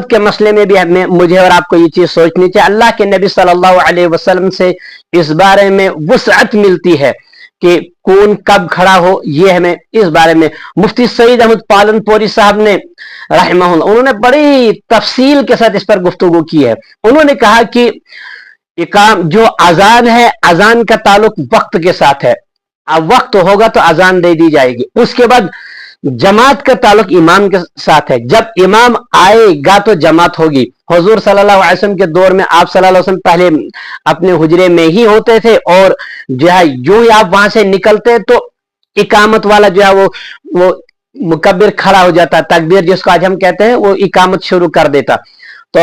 के मसले में भी हमें मुझे और आपको ये चीज सोचनी चाहिए। अल्लाह के नबी सल्लल्लाहु अलैहि वसल्लम से इस बारे में वुसअत मिलती है कि कौन कब खड़ा हो, ये हमें इस बारे में मुफ्ती सईद अहमद पालनपुरी साहब ने रहमहुल्लाह उन्होंने बड़ी तफसील के साथ इस पर गुफ्तगू की है। उन्होंने कहा कि इकाम जो अजान है, अजान का ताल्लुक वक्त के साथ है, अब वक्त होगा तो अजान दे दी जाएगी। उसके बाद जमात का ताल्लुक इमाम के साथ है, जब इमाम आएगा तो जमात होगी। हुजूर सल्लल्लाहु अलैहि वसल्लम के दौर में आप सल्लल्लाहु अलैहि वसल्लम पहले अपने हुजरे में ही होते थे और जो है यूं ही आप वहां से निकलते तो इकामत वाला जो है वो मुकब्बिर खड़ा हो जाता, तकबीर जिसको आज हम कहते हैं, वो इकामत शुरू कर देता। तो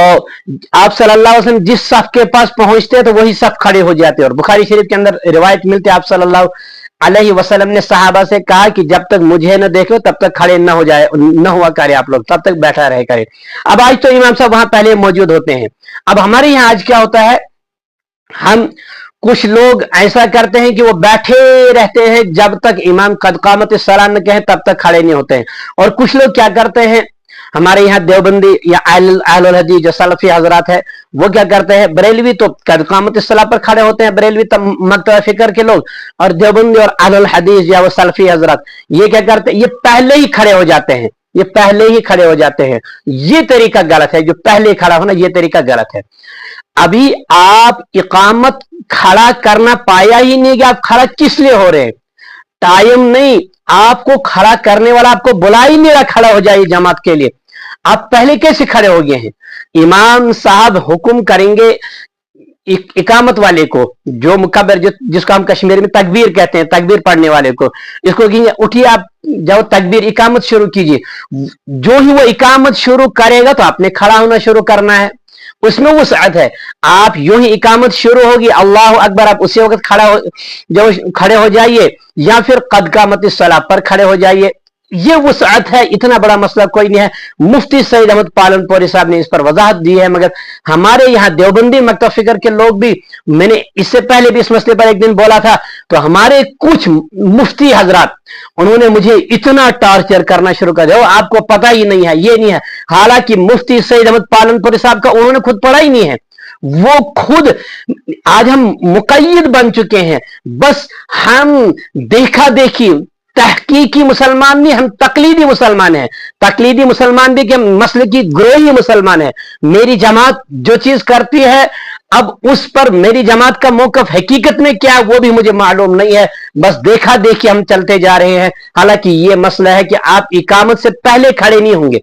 आप सल्लल्लाहु अलैहि वसल्लम जिस सफ के पास पहुंचते तो वही सफ खड़े हो जाते। और बुखारी शरीफ के अंदर रिवायत मिलती है, आप सल्लल्लाहु अलैहि वसल्लम ने सहाबा से कहा कि जब तक मुझे न देखो तब तक खड़े न हुआ करे आप लोग, तब तक बैठा रहे करे। अब आज तो इमाम साहब वहां पहले मौजूद होते हैं। अब हमारे यहाँ आज क्या होता है, हम कुछ लोग ऐसा करते हैं कि वो बैठे रहते हैं जब तक इमाम कद कामत सलाम न कहे तब तक खड़े नहीं होते हैं। और कुछ लोग क्या करते हैं, हमारे यहाँ देवबंदी या अहलुल हदीस जो सलफी हजरात है वो क्या करते हैं, बरेलवी तो कद कामत सलाह पर खड़े होते हैं, बरेलवी तो मक्तबा फिक्र के लोग, और देवबंदी और अहलुल हदीस या वो सलफी हजरात ये क्या करते हैं, ये पहले ही खड़े हो जाते हैं, ये पहले ही खड़े हो जाते हैं। ये तरीका गलत है, जो पहले खड़ा होना ये तरीका गलत है। अभी आप इकामत खड़ा करना पाया ही नहीं कि आप खड़ा किस लिए हो रहे हैं, टाइम नहीं, आपको खड़ा करने वाला आपको बुला ही नहीं रहा खड़ा हो जाइए जमात के लिए, आप पहले कैसे खड़े हो गए हैं। इमाम साहब हुक्म करेंगे इकामत वाले को, जो मुकब्बिर जिसको हम कश्मीर में तकबीर कहते हैं, तकबीर पढ़ने वाले को, इसको कहेंगे उठिए आप जाओ तकबीर इकामत शुरू कीजिए। जो ही वो इकामत शुरू करेगा तो आपने खड़ा होना शुरू करना है, उसमें वुसअत है। आप यूं ही इकामत शुरू होगी अल्लाह अकबर, आप उसी वक्त खड़े हो जाइए, या फिर कद कामत सलाह पर खड़े हो जाइए, ये वुसअत है। इतना बड़ा मसला कोई नहीं है। मुफ्ती सईद अहमद पालनपुरी साहब ने इस पर वजाहत दी है, मगर हमारे यहाँ देवबंदी मक्तब फिक्र के लोग भी, मैंने इससे पहले भी इस मसले पर एक दिन बोला था, तो हमारे कुछ मुफ्ती हजरात उन्होंने मुझे इतना टॉर्चर करना शुरू कर दिया, आपको पता ही नहीं है, ये नहीं है। हालांकि मुफ्ती सईद अहमद पालनपुरी साहब का उन्होंने खुद पढ़ा ही नहीं है, वो खुद आज हम मुकय्यद बन चुके हैं, बस हम देखा देखी तहकीकी मुसलमान नहीं, हम तकलीदी मुसलमान हैं। तकलीदी मुसलमान भी के मसले की ग्रोही मुसलमान है। मेरी जमात जो चीज करती है, अब उस पर मेरी जमात का मौकफ हकीकत में क्या है वो भी मुझे मालूम नहीं है, बस देखा देखी हम चलते जा रहे हैं। हालांकि ये मसला है कि आप इकामत से पहले खड़े नहीं होंगे,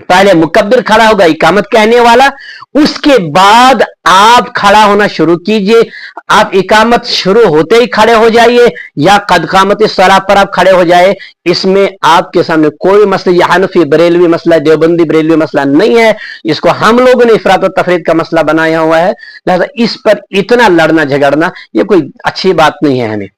पहले मुकब्बिर खड़ा होगा इकामत कहने वाला, उसके बाद आप खड़ा होना शुरू कीजिए। आप इकामत शुरू होते ही खड़े हो जाइए या कद कामत सलाह पर आप खड़े हो जाए, इसमें आपके सामने कोई मसला, यह हनफी बरेलवी मसला, देवबंदी बरेलवी मसला नहीं है। इसको हम लोगों ने इफरात और तफरीद का मसला बनाया हुआ है, लिहाजा इस पर इतना लड़ना झगड़ना ये कोई अच्छी बात नहीं है हमें।